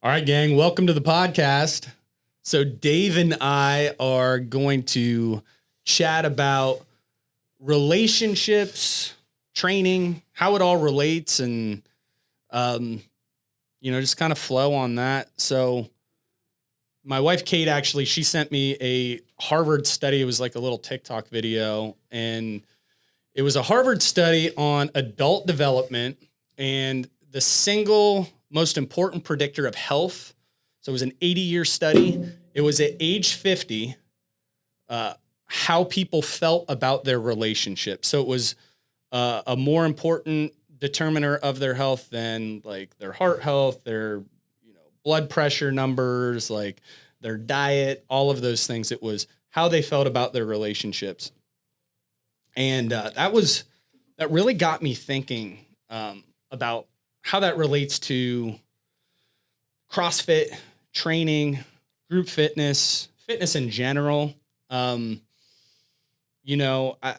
All right, gang, welcome to the podcast. So Dave and I are going to chat about relationships, training, how it all relates, and, just kind of flow on that. So my wife, Kate, actually, she sent me a Harvard study. It was like a little TikTok video, and it was a Harvard study on adult development and the single most important predictor of health. So it was an 80-year study. It was at age 50, how people felt about their relationship. So it was a more important determiner of their health than like their heart health, their blood pressure numbers, like their diet, all of those things. It was how they felt about their relationships. And that really got me thinking about how that relates to CrossFit, training, group fitness in general. I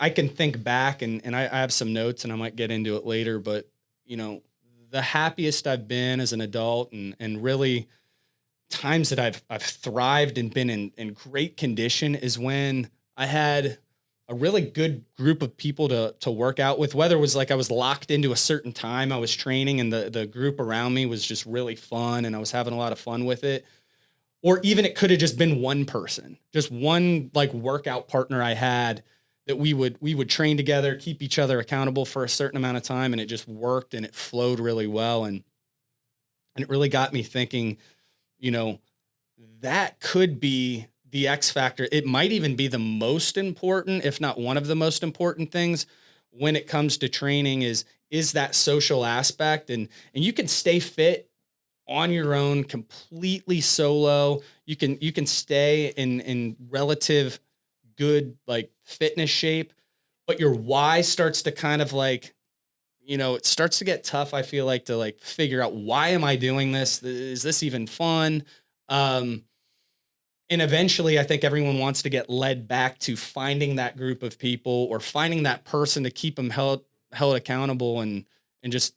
can think back and I have some notes and I might get into it later, but the happiest I've been as an adult and really times that I've thrived and been in great condition is when I had a really good group of people to work out with, whether it was like I was locked into a certain time I was training and the group around me was just really fun and I was having a lot of fun with it. Or even it could have just been one person, just one like workout partner I had that we would train together, keep each other accountable for a certain amount of time. And it just worked and it flowed really well. And it really got me thinking, that could be the X factor. It might even be the most important, if not one of the most important things when it comes to training is that social aspect. And you can stay fit on your own, completely solo. You can stay in relative good, like fitness shape, but your why starts to kind of like, it starts to get tough. I feel like to like figure out, why am I doing this? Is this even fun? And eventually I think everyone wants to get led back to finding that group of people or finding that person to keep them held accountable and just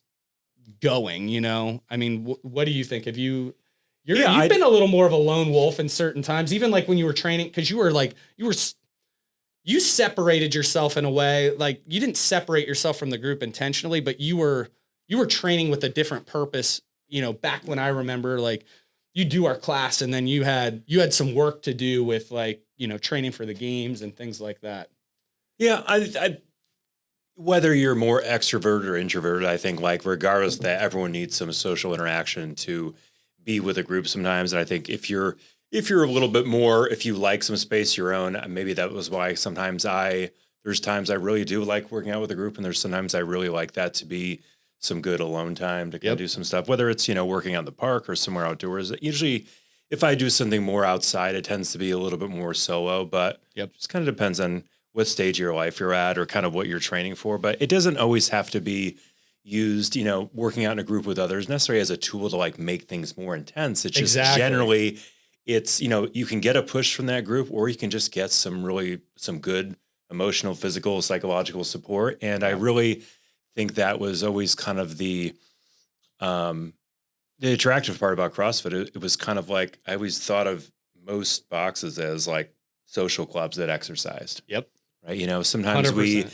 going, I mean, what do you think? Have you've been a little more of a lone wolf in certain times, even like when you were training, cause you separated yourself in a way, like you didn't separate yourself from the group intentionally, but you were training with a different purpose, back when I remember like, you do our class and then you had some work to do with like, training for the games and things like that. Yeah. I whether you're more extroverted or introverted, I think like regardless that everyone needs some social interaction to be with a group sometimes. And I think if you're a little bit more, if you like some space of your own, maybe that was why sometimes there's times I really do like working out with a group. And there's sometimes I really like that to be some good alone time to kind of do some stuff, whether it's, working out in the park or somewhere outdoors. Usually if I do something more outside, it tends to be a little bit more solo, but it just kind of depends on what stage of your life you're at or kind of what you're training for. But it doesn't always have to be used, working out in a group with others necessarily as a tool to like make things more intense. It's just generally it's, you can get a push from that group or you can just get some good emotional, physical, psychological support. And I really think that was always kind of the attractive part about CrossFit. It was kind of like, I always thought of most boxes as like social clubs that exercised. Yep. Right. Sometimes 100%.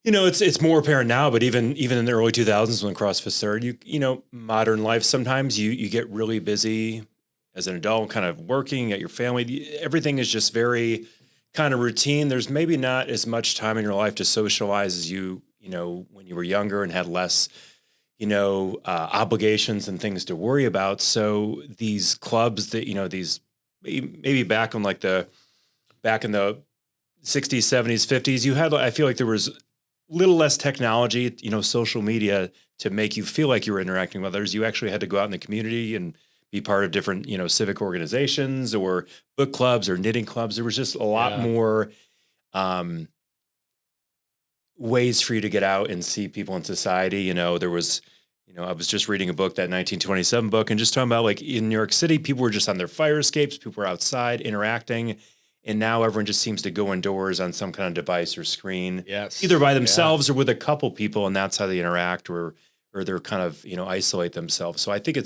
it's more apparent now, but even in the early 2000s when CrossFit started, modern life, sometimes you get really busy as an adult, kind of working at your family. Everything is just very kind of routine. There's maybe not as much time in your life to socialize as when you were younger and had less, obligations and things to worry about. So these clubs that, these maybe back in the 60s, 70s, 50s, I feel like there was little less technology, social media to make you feel like you were interacting with others. You actually had to go out in the community and be part of different, civic organizations or book clubs or knitting clubs. There was just a lot more, ways for you to get out and see people in society. There was, I was just reading a book, that 1927 book, and just talking about like in New York City, people were just on their fire escapes, people were outside interacting. And now everyone just seems to go indoors on some kind of device or screen, either by themselves or with a couple people. And that's how they interact or they're kind of, isolate themselves. So I think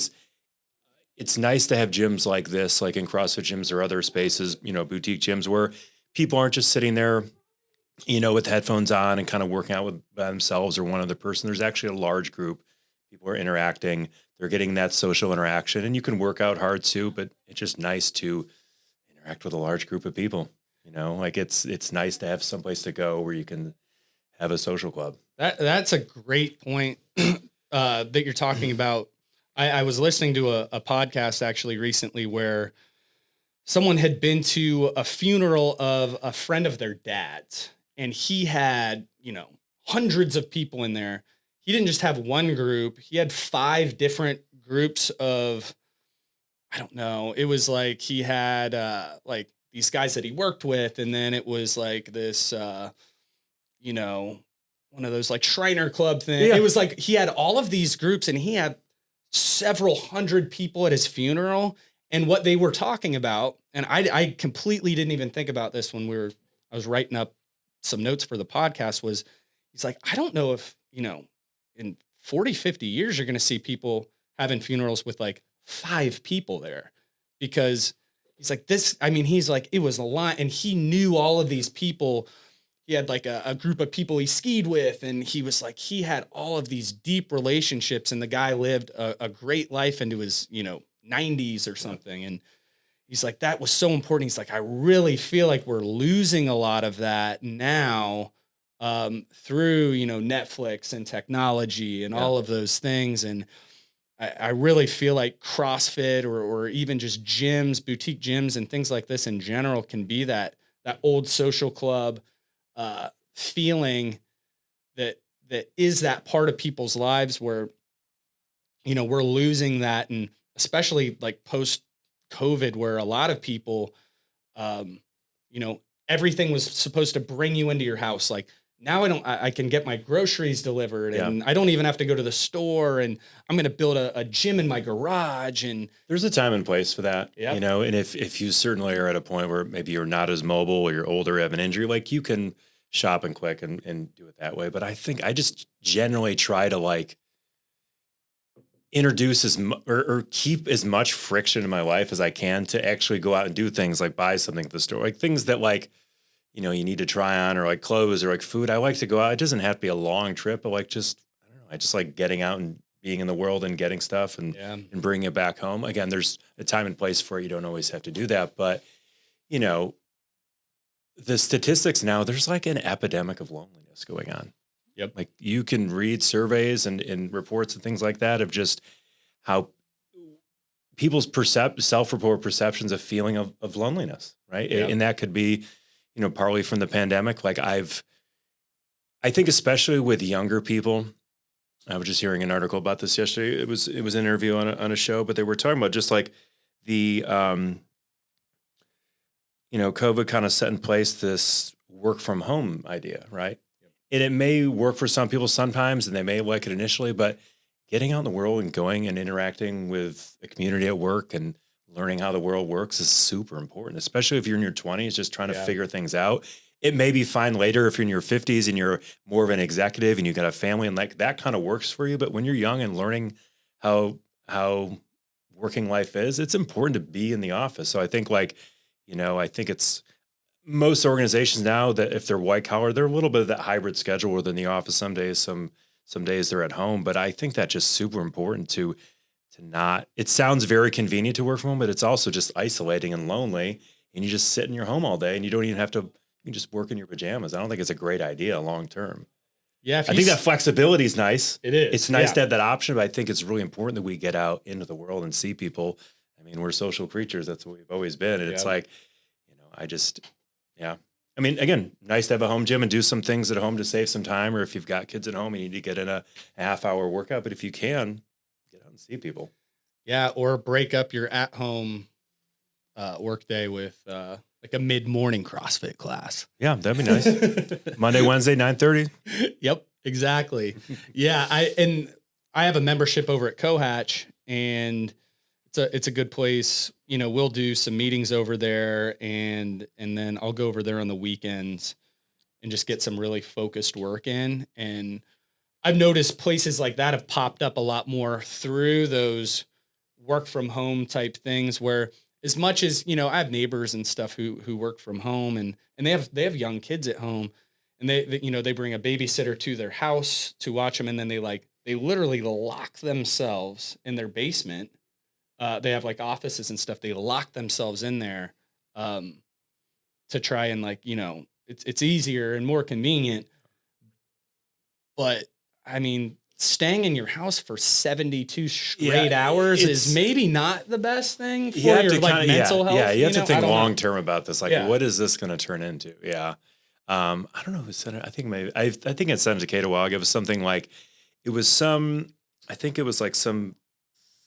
it's nice to have gyms like this, like in CrossFit gyms or other spaces, boutique gyms where people aren't just sitting there, with headphones on and kind of working out by themselves or one other person. There's actually a large group. People are interacting. They're getting that social interaction, and you can work out hard too, but it's just nice to interact with a large group of people. Like it's nice to have someplace to go where you can have a social club. That's a great point that you're talking about. I was listening to a podcast actually recently where someone had been to a funeral of a friend of their dad's, and he had, hundreds of people in there. He didn't just have one group. He had 5 different groups of, I don't know. It was like he had like these guys that he worked with. And then it was like this, one of those like Shriner Club thing. Yeah. It was like he had all of these groups, and he had several hundred people at his funeral. And what they were talking about, and I completely didn't even think about this when I was writing up some notes for the podcast, was he's like, I don't know if, in 40, 50 years, you're going to see people having funerals with like 5 people there, because he's like he's like, it was a lot. And he knew all of these people. He had like a group of people he skied with, and he was like, he had all of these deep relationships, and the guy lived a great life into his, 90s or something. And he's like, that was so important. He's like, I really feel like we're losing a lot of that now through, Netflix and technology and all of those things. And I really feel like CrossFit or even just gyms, boutique gyms and things like this in general can be that old social club feeling that is that part of people's lives where, we're losing that. And especially like post COVID, where a lot of people, everything was supposed to bring you into your house. Like now I can get my groceries delivered and I don't even have to go to the store, and I'm going to build a gym in my garage. And there's a time and place for that, and if you certainly are at a point where maybe you're not as mobile or you're older, have an injury, like you can shop and click and do it that way. But I think I just generally try to like introduce or keep as much friction in my life as I can to actually go out and do things like buy something at the store, like things that like, you need to try on, or like clothes or like food. I like to go out. It doesn't have to be a long trip, but like just, I don't know. I just like getting out and being in the world and getting stuff and bringing it back home. Again, there's a time and place for it. You don't always have to do that, but the statistics now, there's like an epidemic of loneliness going on. Yep. Like you can read surveys and reports and things like that of just how people's self-report perceptions of feeling of loneliness, right? Yeah. And that could be, partly from the pandemic. Like I think especially with younger people, I was just hearing an article about this yesterday. It was an interview on a show, but they were talking about just like the, COVID kind of set in place this work from home idea, right? And it may work for some people sometimes, and they may like it initially, but getting out in the world and going and interacting with a community at work and learning how the world works is super important, especially if you're in your 20s, just trying to figure things out. It may be fine later if you're in your 50s and you're more of an executive and you got a family and like that kind of works for you. But when you're young and learning how working life is, it's important to be in the office. So I think I think it's most organizations now that if they're white collar, they're a little bit of that hybrid schedule where they're in the office some days, some days they're at home. But I think that's just super important to not, it sounds very convenient to work from home, but it's also just isolating and lonely. And you just sit in your home all day and you don't even have to, you can just work in your pajamas. I don't think it's a great idea long-term. Yeah. I think that flexibility is nice. It is. It's nice to have that option, but I think it's really important that we get out into the world and see people. I mean, we're social creatures. That's what we've always been. And it's like, I mean, again, nice to have a home gym and do some things at home to save some time. Or if you've got kids at home, you need to get in a half-hour workout. But if you can, get out and see people. Yeah, or break up your at-home work day with like a mid-morning CrossFit class. Yeah, that'd be nice. Monday, Wednesday, 9:30. Yep, exactly. Yeah, I have a membership over at Cohatch, and it's a good place. We'll do some meetings over there, and then I'll go over there on the weekends and just get some really focused work in. And I've noticed places like that have popped up a lot more through those work from home type things where as much as, I have neighbors and stuff who work from home and they have young kids at home and they bring a babysitter to their house to watch them. And then they literally lock themselves in their basement. They have like offices and stuff. They lock themselves in there, to try and it's easier and more convenient. But I mean, staying in your house for 72 straight hours is maybe not the best thing for your mental health. Yeah, you have to think long term about this. Like, what is this going to turn into? Yeah. I don't know who said it. I think maybe I think it said to Kate a while ago. It was something like I think it was like some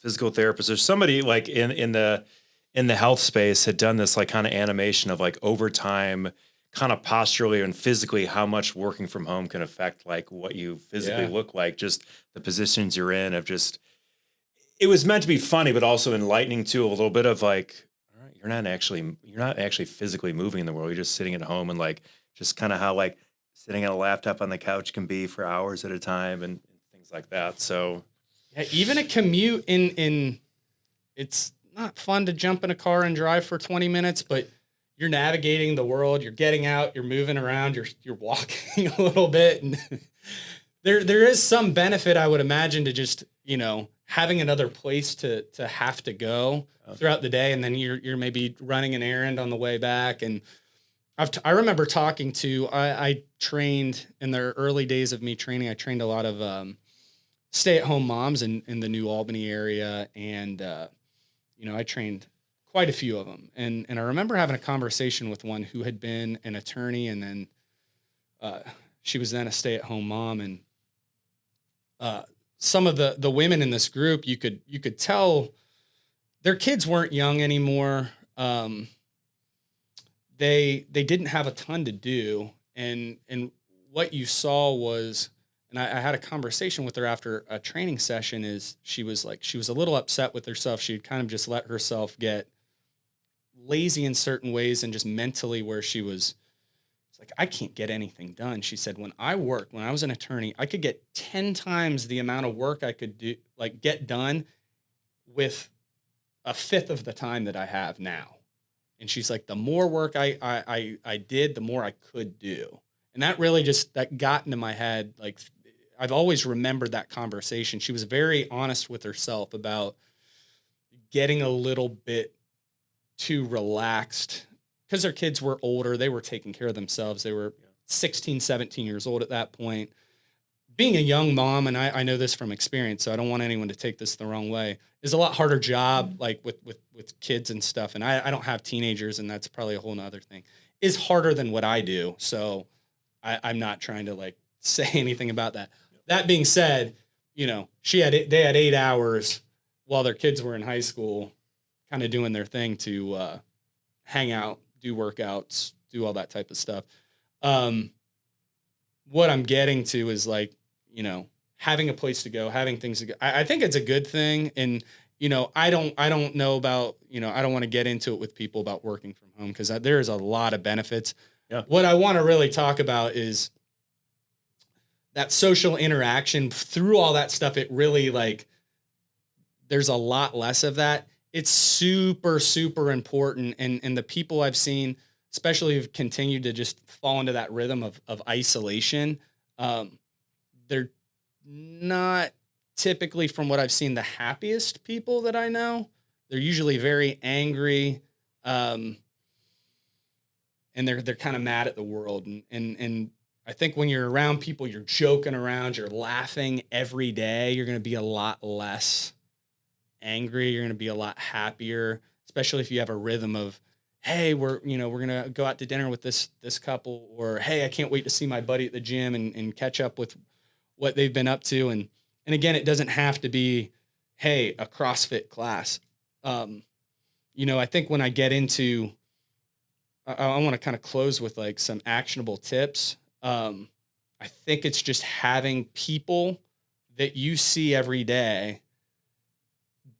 physical therapist or somebody like in the health space had done this like kind of animation of like over time, kind of posturally and physically how much working from home can affect like what you physically look like, just the positions you're in of just, it was meant to be funny, but also enlightening too, a little bit of like, all right, you're not actually physically moving in the world. You're just sitting at home and like, just kind of how like sitting on a laptop on the couch can be for hours at a time and things like that. So yeah, even a commute in it's not fun to jump in a car and drive for 20 minutes, but you're navigating the world, you're getting out, you're moving around, you're walking a little bit. And there is some benefit, I would imagine, to just, having another place to have to go throughout the day. And then you're maybe running an errand on the way back. And I remember talking to, I trained in the early days of me training. I trained a lot of stay-at-home moms in the New Albany area. And, I trained quite a few of them. And I remember having a conversation with one who had been an attorney, and then she was then a stay-at-home mom. And some of the women in this group, you could tell their kids weren't young anymore. They didn't have a ton to do. And what you saw was, and I had a conversation with her after a training session, is she was a little upset with herself. She'd kind of just let herself get lazy in certain ways and just mentally where it's like, I can't get anything done. She said, when I was an attorney, I could get 10 times the amount of work I could do, like get done with a fifth of the time that I have now. And she's like, the more work I did, the more I could do. And that really that got into my head. Like, I've always remembered that conversation. She was very honest with herself about getting a little bit too relaxed because their kids were older. They were taking care of themselves. They were 16, 17 years old at that point. Being a young mom, and I know this from experience, so I don't want anyone to take this the wrong way, is a lot harder job, like with kids and stuff. And I don't have teenagers, and that's probably a whole nother thing. Is harder than what I do. So I'm not trying to like say anything about that. That being said, they had 8 hours while their kids were in high school, kind of doing their thing to hang out, do workouts, do all that type of stuff. What I'm getting to is like, having a place to go, having things to go. I think it's a good thing. And, I don't know about, I don't want to get into it with people about working from home because there is a lot of benefits. Yeah. What I want to really talk about is that social interaction through all that stuff. It really there's a lot less of that. It's super, super important. And the people I've seen, especially who've continued to just fall into that rhythm of isolation, they're not typically, from what I've seen, the happiest people that I know. They're usually very angry, and they're kind of mad at the world. And I think when you're around people, you're joking around, you're laughing every day, you're going to be a lot less angry. You're going to be a lot happier, especially if you have a rhythm of, hey, we're going to go out to dinner with this couple, or, hey, I can't wait to see my buddy at the gym and catch up with what they've been up to. And again, it doesn't have to be, hey, a CrossFit class. I think when I get into, I want to kind of close with like some actionable tips. I think it's just having people that you see every day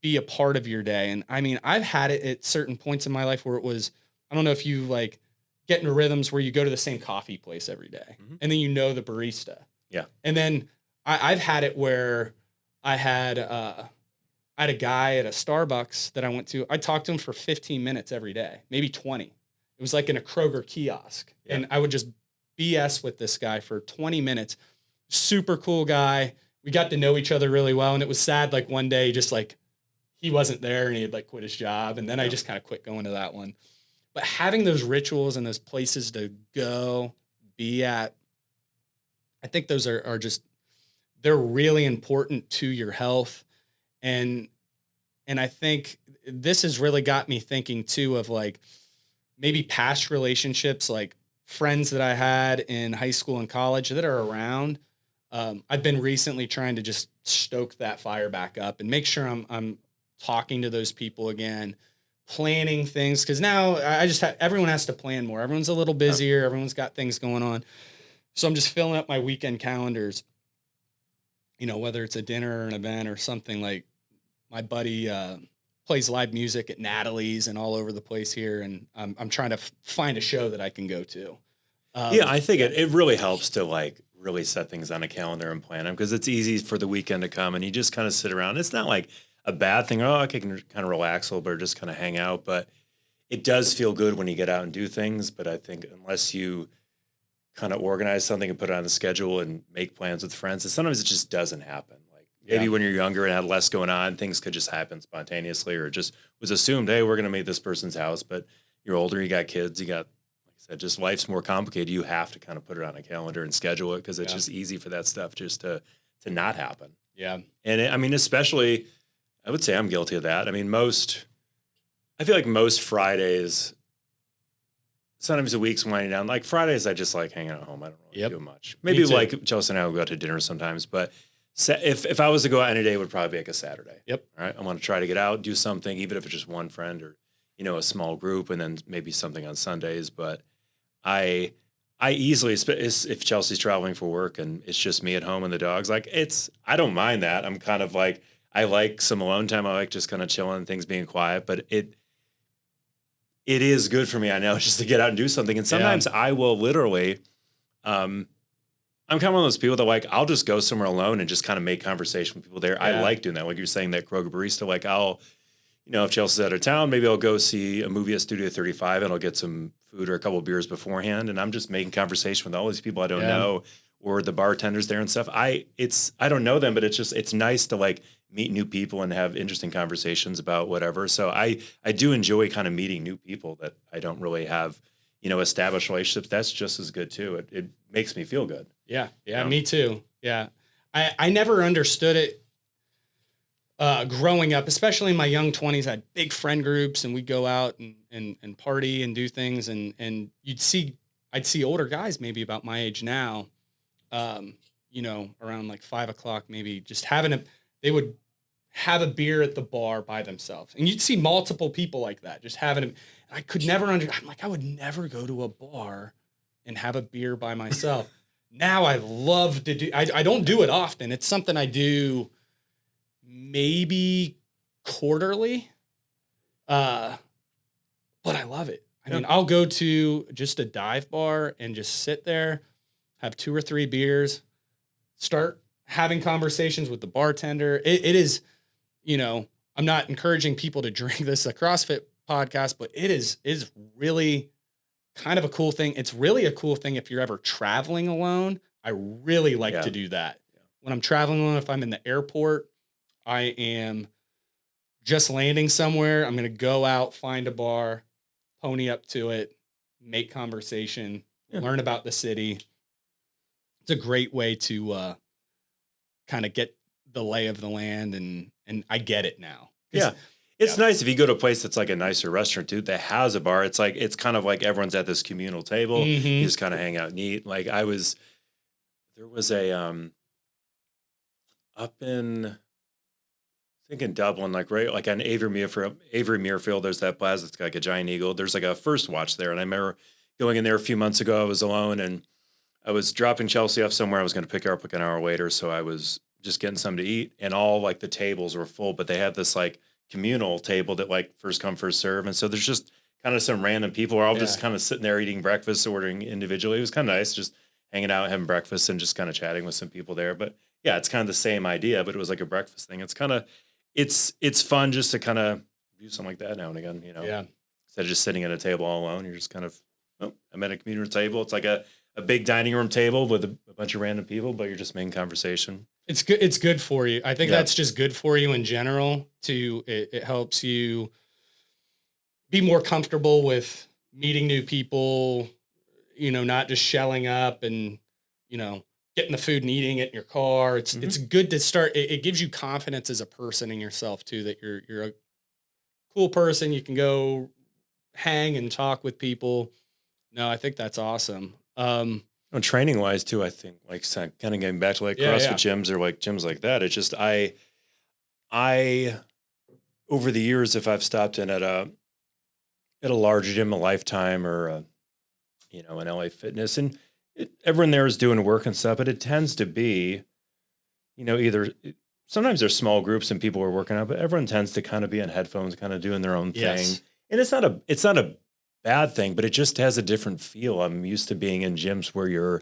be a part of your day. And I mean, I've had it at certain points in my life where it was, I don't know if you like get into rhythms where you go to the same coffee place every day, and then the barista. Yeah. And then I've had it where I had I had a guy at a Starbucks that I went to. I talked to him for 15 minutes every day, maybe 20. It was like in a Kroger kiosk. Yeah. And I would just BS with this guy for 20 minutes. Super cool guy. We got to know each other really well. And it was sad, like one day, just like he wasn't there and he had like quit his job. And then I just kind of quit going to that one. But having those rituals and those places to go be at, I think those are just, they're really important to your health. And I think this has really got me thinking too of like maybe past relationships, like friends that I had in high school and college that are around. I've been recently trying to just stoke that fire back up and make sure I'm talking to those people again, planning things. Cause now I just everyone has to plan more. Everyone's a little busier. Everyone's got things going on. So I'm just filling up my weekend calendars, you know, whether it's a dinner or an event or something. Like my buddy plays live music at Natalie's and all over the place here. And I'm trying to find a show that I can go to. Yeah, I think it really helps to like really set things on a calendar and plan them because it's easy for the weekend to come and you just kind of sit around. It's not like a bad thing. Oh, I can kind of relax a little bit or just kind of hang out. But it does feel good when you get out and do things. But I think unless you kind of organize something and put it on the schedule and make plans with friends, and sometimes it just doesn't happen. Like maybe when you're younger and had less going on, things could just happen spontaneously or just was assumed, hey, we're going to meet this person's house. But you're older, you got kids, you got, like I said, just life's more complicated. You have to kind of put it on a calendar and schedule it because it's just easy for that stuff just to not happen. Yeah. And I mean, especially, I would say I'm guilty of that. I mean, I feel like most Fridays, sometimes the week's winding down. Like Fridays, I just like hanging at home. I don't really do much. Maybe like Chelsea and I will go out to dinner sometimes, but if I was to go out any day, it would probably be like a Saturday. Yep. All right. I want to try to get out, do something, even if it's just one friend or, you know, a small group and then maybe something on Sundays. But I easily, if Chelsea's traveling for work and it's just me at home and the dogs, like I don't mind that. I'm kind of like, I like some alone time. I like just kind of chilling, things being quiet, but it is good for me. I know just to get out and do something. And sometimes I will literally, I'm kind of one of those people that like, I'll just go somewhere alone and just kind of make conversation with people there. I like doing that. Like you're saying that Kroger barista, like you know, if Chelsea's out of town, maybe I'll go see a movie at Studio 35 and I'll get some food or a couple of beers beforehand. And I'm just making conversation with all these people I don't know or the bartenders there and stuff. I don't know them, but it's nice to like meet new people and have interesting conversations about whatever. So I do enjoy kind of meeting new people that I don't really have, you know, established relationships. That's just as good too. It makes me feel good. Yeah. Yeah. You know? Me too. Yeah. I never understood it growing up, especially in my young 20s. I had big friend groups and we'd go out and party and do things. And I'd see older guys, maybe about my age now, you know, around like 5 o'clock, maybe just they would have a beer at the bar by themselves. And you'd see multiple people like that, just having them. I could never I'm like, I would never go to a bar and have a beer by myself. Now I love to do, I don't do it often. It's something I do maybe quarterly. But I love it. I mean, I'll go to just a dive bar and just sit there, have 2 or 3 beers, start having conversations with the bartender. It is, you know, I'm not encouraging people to drink. This is a CrossFit podcast, but it is really kind of a cool thing. It's really a cool thing if you're ever traveling alone. I really like to do that. When I'm traveling alone, if I'm in the airport, I am just landing somewhere. I'm going to go out, find a bar, pony up to it, make conversation, learn about the city. It's a great way to kind of get the lay of the land, and I get it now. Yeah. It's nice if you go to a place that's like a nicer restaurant too that has a bar. It's like it's kind of like everyone's at this communal table. You just kind of hang out and eat. Like there was a up in I think in Dublin, like right like on Avery Muirfield, there's that plaza that's got like a giant eagle. There's like a First Watch there, and I remember going in there a few months ago. I was alone and I was dropping Chelsea off somewhere. I was going to pick her up like an hour later, so I was just getting something to eat, and all like the tables were full, but they had this like communal table that like first come first serve, and so there's just kind of some random people are all just kind of sitting there eating breakfast, ordering individually. It was kind of nice, just hanging out, having breakfast, and just kind of chatting with some people there. But yeah, it's kind of the same idea, but it was like a breakfast thing. It's kind of it's fun just to kind of do something like that now and again, Yeah. instead of just sitting at a table all alone. You're just kind of, oh, I'm at a community table. It's like a big dining room table with a bunch of random people, but you're just making conversation. It's good. It's good for you. I think Yeah. that's just good for you in general it helps you be more comfortable with meeting new people, not just shelling up and, getting the food and eating it in your car. It's good to start. It gives you confidence as a person in yourself too, that you're a cool person. You can go hang and talk with people. No, I think that's awesome. Training wise too, I think like kind of getting back to like CrossFit gyms or like gyms like that. It's just, I over the years, if I've stopped in at a larger gym, a Lifetime or an LA Fitness, and everyone there is doing work and stuff, but it tends to be, either sometimes there's small groups and people are working out, but everyone tends to kind of be in headphones, kind of doing their own thing. And it's not a bad thing, but it just has a different feel. I'm used to being in gyms where you're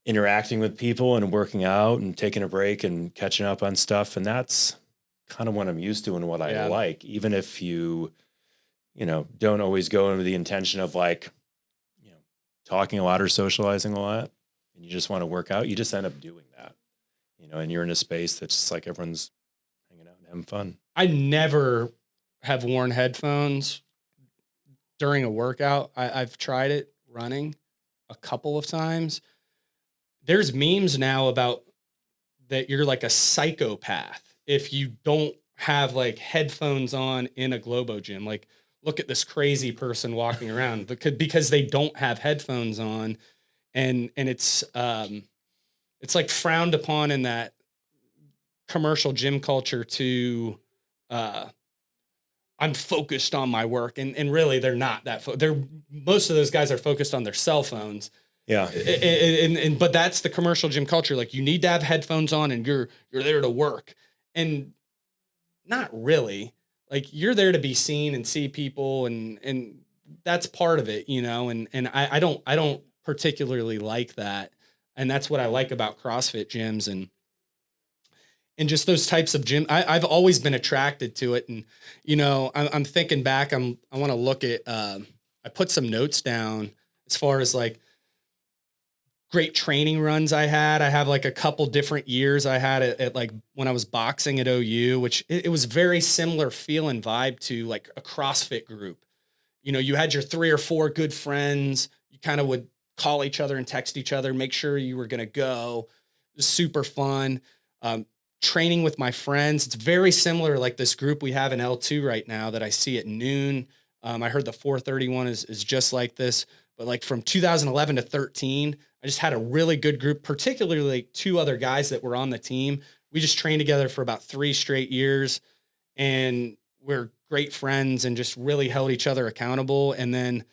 interacting with people and working out and taking a break and catching up on stuff. And that's kind of what I'm used to and what I like, even if you don't always go into the intention of like, talking a lot or socializing a lot, and you just want to work out, you just end up doing that, and you're in a space that's just like everyone's hanging out and having fun. I never have worn headphones during a workout. I've tried it running a couple of times. There's memes now about that you're like a psychopath if you don't have like headphones on in a Globo gym. Like, look at this crazy person walking around because they don't have headphones on, and it's like frowned upon in that commercial gym culture to I'm focused on my work, and really they're not that. Most of those guys are focused on their cell phones. Yeah, but that's the commercial gym culture. Like, you need to have headphones on, and you're there to work, and not really. Like, you're there to be seen and see people, and that's part of it, and I don't particularly like that. And that's what I like about CrossFit gyms and just those types of gym. I've always been attracted to it. And, I'm thinking back, I want to look at, I put some notes down as far as like great training runs I had. I have like a couple different years I had at like when I was boxing at OU, which it was very similar feel and vibe to like a CrossFit group. You had your 3 or 4 good friends. You kind of would call each other and text each other, make sure you were going to go. It was super fun. Training with my friends. It's very similar. Like this group we have in L2 right now that I see at noon. I heard the 431 is just like this, but like from 2011 to 13, I just had a really good group, particularly like 2 other guys that were on the team. We just trained together for about 3 straight years, and we're great friends and just really held each other accountable. And then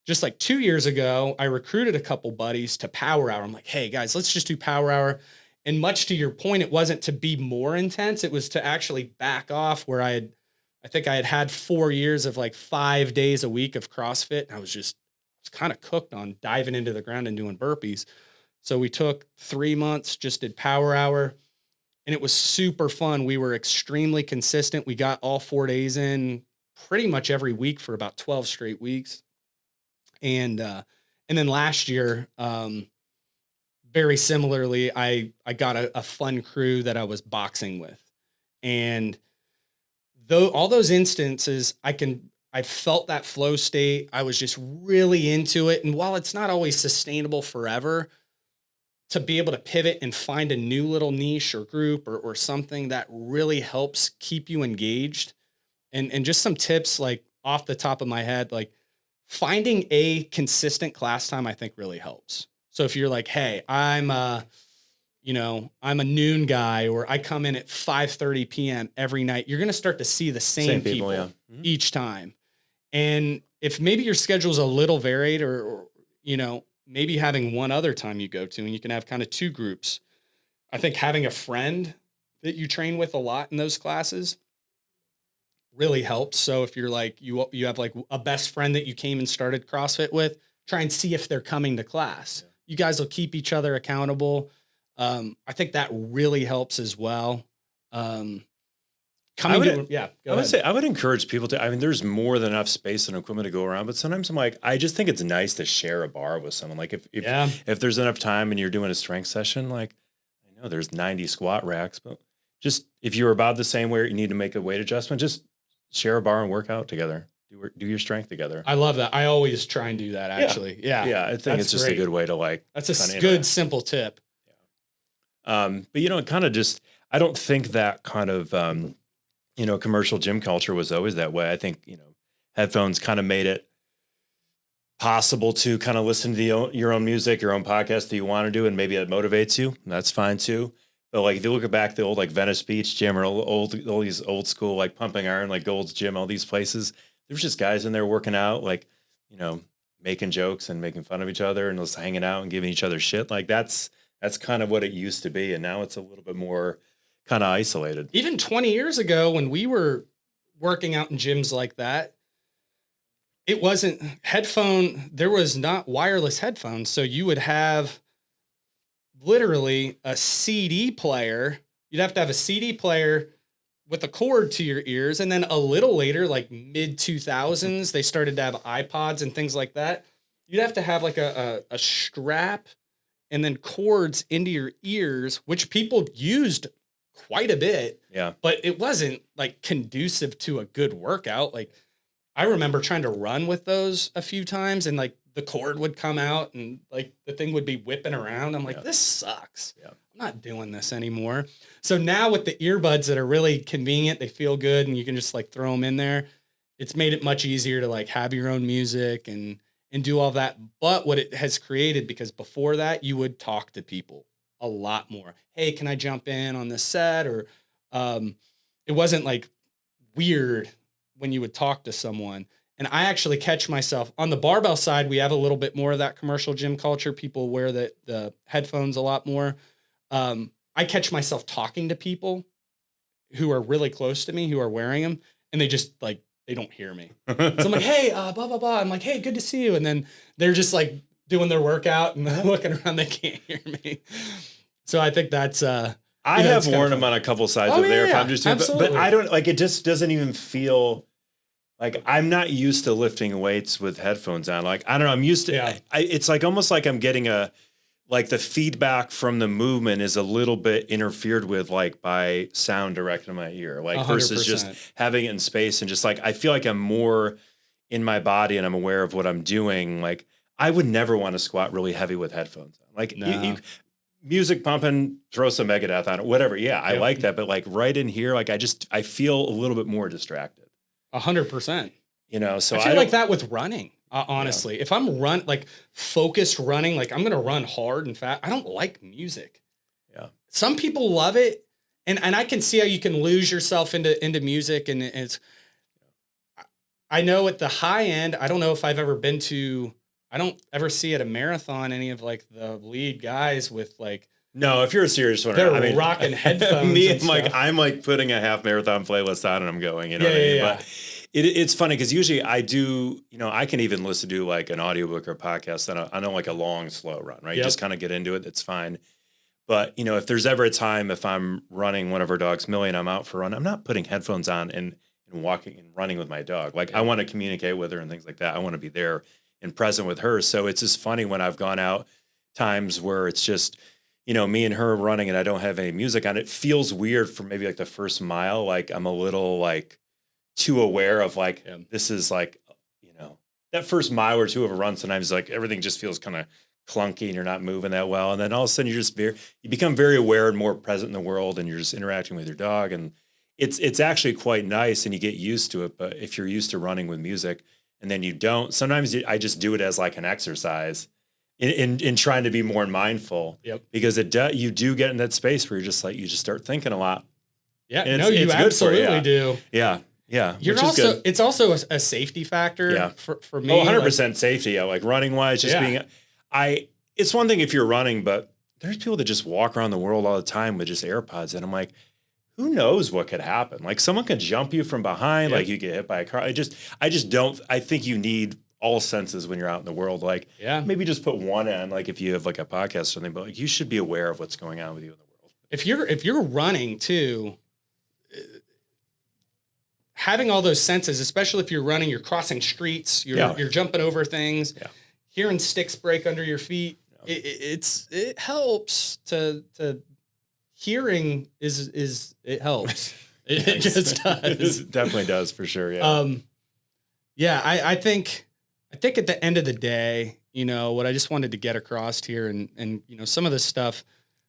just like 2 years ago, I recruited a couple buddies to Power Hour. I'm like, hey guys, let's just do Power Hour. And much to your point, it wasn't to be more intense. It was to actually back off where I think I had 4 years of like 5 days a week of CrossFit. And I was kind of cooked on diving into the ground and doing burpees. So we took 3 months, just did Power Hour, and it was super fun. We were extremely consistent. We got all 4 days in pretty much every week for about 12 straight weeks. And then last year, very similarly, I got a fun crew that I was boxing with. And though all those instances, I felt that flow state. I was just really into it. And while it's not always sustainable forever, to be able to pivot and find a new little niche or group or something that really helps keep you engaged. And just some tips, like off the top of my head, like finding a consistent class time, I think really helps. So if you're like, hey, I'm a noon guy, or I come in at 5:30 p.m. every night, you're going to start to see the same people each time. And if maybe your schedule is a little varied or maybe having one other time you go to, and you can have kind of 2 groups. I think having a friend that you train with a lot in those classes really helps. So if you're like, you have like a best friend that you came and started CrossFit with, try and see if they're coming to class. Yeah. You guys will keep each other accountable. I think that really helps as well. Coming would, to, yeah, go I would ahead. say I would encourage people to. I mean, there's more than enough space and equipment to go around, but sometimes I'm like, I just think it's nice to share a bar with someone. Like if there's enough time and you're doing a strength session, like I know there's 90 squat racks, but just if you're about the same weight, you need to make a weight adjustment, just share a bar and work out together. Do your strength together. I love that. I always try and do that actually. Yeah. Yeah. I think it's just a good way to like, that's a good, simple tip. But it kind of just, I don't think that kind of, commercial gym culture was always that way. I think, headphones kind of made it possible to kind of listen to your own music, your own podcast that you want to do, and maybe it motivates you. That's fine too. But like if you look back the old like Venice Beach gym or all these old school like Pumping Iron, like Gold's Gym, all these places, there's just guys in there working out, like, making jokes and making fun of each other and just hanging out and giving each other shit. Like that's kind of what it used to be. And now it's a little bit more kind of isolated. Even 20 years ago when we were working out in gyms like that, it wasn't there was not wireless headphones. So you would have literally a CD player. You'd have to have a CD player with a cord to your ears. And then a little later, like mid 2000s, they started to have iPods and things like that. You'd have to have like a strap and then cords into your ears, which people used quite a bit. Yeah. But it wasn't like conducive to a good workout. Like I remember trying to run with those a few times and like the cord would come out and like the thing would be whipping around. I'm like, this sucks. Yeah. I'm not doing this anymore. So now with the earbuds that are really convenient, they feel good and you can just like throw them in there. It's made it much easier to like have your own music and do all that. But what it has created, because before that you would talk to people a lot more. Hey, can I jump in on this set? Or it wasn't like weird when you would talk to someone. And I actually catch myself on the barbell side. We have a little bit more of that commercial gym culture. People wear the headphones a lot more. I catch myself talking to people who are really close to me, who are wearing them, and they just like, they don't hear me. So I'm like, hey, blah, blah, blah. I'm like, hey, good to see you. And then they're just like doing their workout and looking around, they can't hear me. So I think that's, I have worn them on a couple sides over there. If I'm just doing, but I don't like, it just doesn't even feel like I'm not used to lifting weights with headphones on. Like, I don't know. I'm used to, it's like almost like I'm getting like the feedback from the movement is a little bit interfered with like by sound directed in my ear, like 100%. Versus just having it in space and just like, I feel like I'm more in my body and I'm aware of what I'm doing. Like I would never want to squat really heavy with headphones on. Like music pumping, throw some Megadeth on it, whatever. Yeah. I like that. But like right in here, like I feel a little bit more distracted. 100%. So I feel like that with running. Honestly, if I'm focused running, like I'm going to run hard and fast. I don't like music. Yeah. Some people love it. And I can see how you can lose yourself into music. And I know at the high end, I don't know if I've ever been to, I don't ever see at a marathon any of like the lead guys with like, no, if you're a serious runner, they're rocking headphones. I'm like putting a half marathon playlist on and I'm going, what I mean? Yeah. But it's funny because usually I do, I can even listen to like an audiobook or a podcast on like a long, slow run, right? You just kind of get into it. It's fine. But, if there's ever a time, if I'm running one of our dogs, Millie, and I'm out for a run, I'm not putting headphones on and walking and running with my dog. Like I want to communicate with her and things like that. I want to be there and present with her. So it's just funny when I've gone out times where it's just, me and her running and I don't have any music on. It feels weird for maybe like the first mile. Like I'm a little like too aware of like, this is like, that first mile or two of a run, sometimes like everything just feels kind of clunky and you're not moving that well. And then all of a sudden you become very aware and more present in the world and you're just interacting with your dog. And it's actually quite nice and you get used to it. But if you're used to running with music and then you don't, sometimes I just do it as like an exercise in trying to be more mindful. Because you do get in that space where you just start thinking a lot. Yeah. And you absolutely do. Yeah. Yeah. It's also a safety factor for me. 100% safety. Like running wise, it's one thing if you're running, but there's people that just walk around the world all the time with just AirPods. And I'm like, who knows what could happen? Like someone could jump you from behind, like you get hit by a car. I think you need all senses when you're out in the world. Like maybe just put one on, like if you have like a podcast or something, but like you should be aware of what's going on with you in the world. If you're running too, having all those senses, especially if you're running, you're crossing streets, you're jumping over things, hearing sticks break under your feet. It helps to hearing it helps. It just does. It definitely does for sure. Yeah. I think at the end of the day, what I just wanted to get across here and some of this stuff,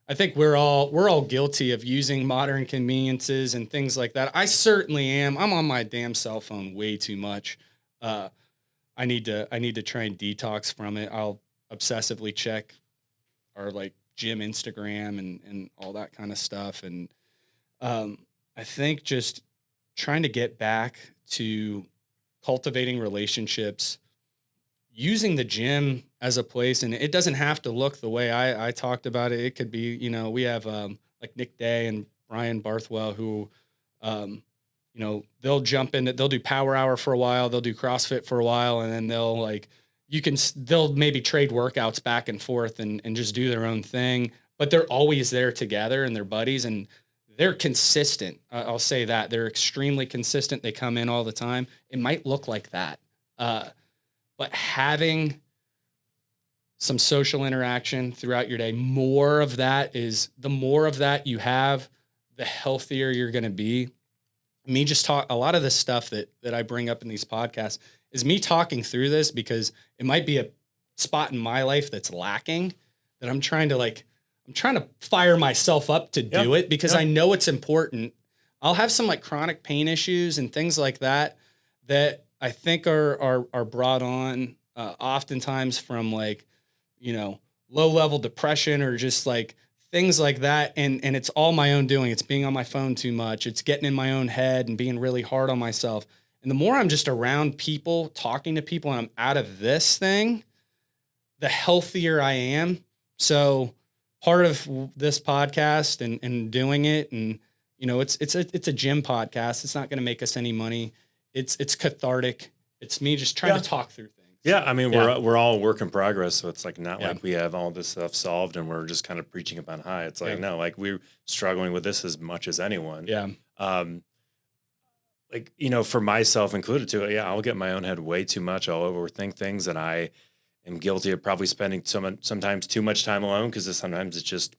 I think we're all guilty of using modern conveniences and things like that. I certainly am. I'm on my damn cell phone way too much. I need to try and detox from it. I'll obsessively check our like gym Instagram and all that kind of stuff. And I think just trying to get back to cultivating relationships, using the gym as a place, and it doesn't have to look the way I talked about it. It could be, we have like Nick Day and Brian Barthwell who, they'll jump in, they'll do Power Hour for a while, they'll do CrossFit for a while, and then they'll maybe trade workouts back and forth and just do their own thing, but they're always there together and they're buddies and they're consistent. I'll say that they're extremely consistent. They come in all the time. It might look like that. But having some social interaction throughout your day, the more of that you have, the healthier you're going to be. A lot of the stuff that I bring up in these podcasts is me talking through this because it might be a spot in my life that's lacking that I'm trying to fire myself up to do it because I know it's important. I'll have some like chronic pain issues and things like that I think are brought on oftentimes from like, low level depression or just like things like that. And it's all my own doing. It's being on my phone too much. It's getting in my own head and being really hard on myself. And the more I'm just around people, talking to people, and I'm out of this thing, the healthier I am. So part of this podcast and doing it, and it's a gym podcast. It's not going to make us any money. It's cathartic. It's me just trying to talk through things. Yeah, I mean, we're all a work in progress, so it's like not like we have all this stuff solved and we're just kind of preaching upon high. It's like no, like we're struggling with this as much as anyone. Yeah. For myself included too. Yeah, I'll get my own head way too much. I'll overthink things, and I am guilty of probably spending sometimes too much time alone because sometimes it's just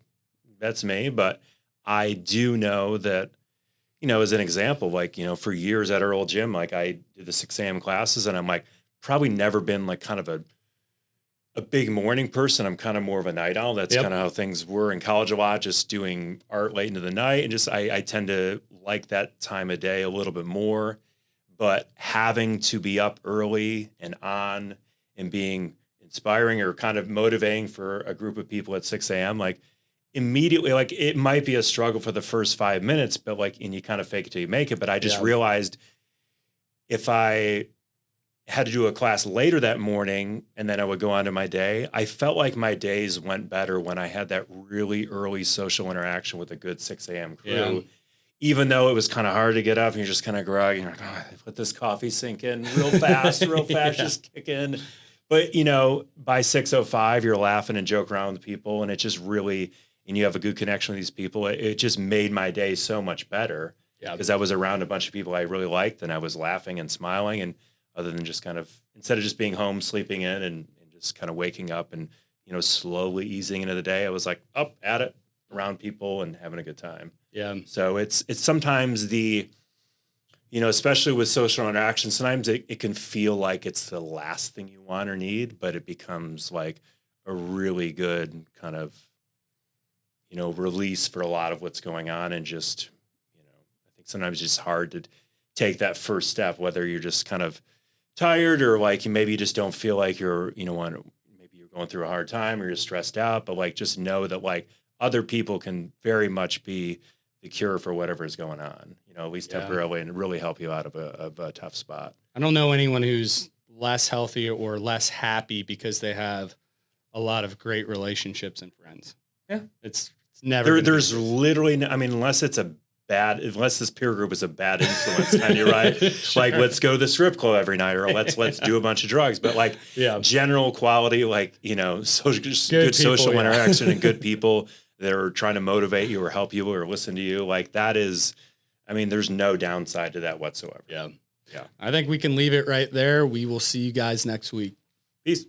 that's me. But I do know that. As an example, like, for years at our old gym, like I did the 6 a.m. classes and I'm like, probably never been like kind of a big morning person. I'm kind of more of a night owl. That's kind of how things were in college a lot, just doing art late into the night. And just, I tend to like that time of day a little bit more, but having to be up early and on and being inspiring or kind of motivating for a group of people at 6 a.m., like, immediately, like it might be a struggle for the first 5 minutes, but and you kind of fake it till you make it. But I just realized if I had to do a class later that morning and then I would go on to my day, I felt like my days went better when I had that really early social interaction with a good 6 a.m. crew. Yeah. Even though it was kind of hard to get up and you're just kind of groggy, you're like, let this coffee sink in real fast, just kick in. But, by 6:05, you're laughing and joking around with people, and it just really, and you have a good connection with these people. It just made my day so much better because I was around a bunch of people I really liked, and I was laughing and smiling. And other than just kind of, instead of just being home, sleeping in and just kind of waking up and, slowly easing into the day, I was like up at it around people and having a good time. Yeah. So it's sometimes especially with social interaction, sometimes it can feel like it's the last thing you want or need, but it becomes like a really good kind of, release for a lot of what's going on. And just, I think sometimes it's just hard to take that first step, whether you're just kind of tired or like maybe you just don't feel like you're, maybe you're going through a hard time or you're stressed out, but like just know that like other people can very much be the cure for whatever is going on, at least temporarily, and really help you out of a tough spot. I don't know anyone who's less healthy or less happy because they have a lot of great relationships and friends. Yeah. It's never. There's literally, unless this peer group is a bad influence on you, right? Sure. Like, let's go to the strip club every night, or let's do a bunch of drugs. But like general quality, like, good social interaction and good people that are trying to motivate you or help you or listen to you, like that is I mean, there's no downside to that whatsoever. Yeah. Yeah. I think we can leave it right there. We will see you guys next week. Peace.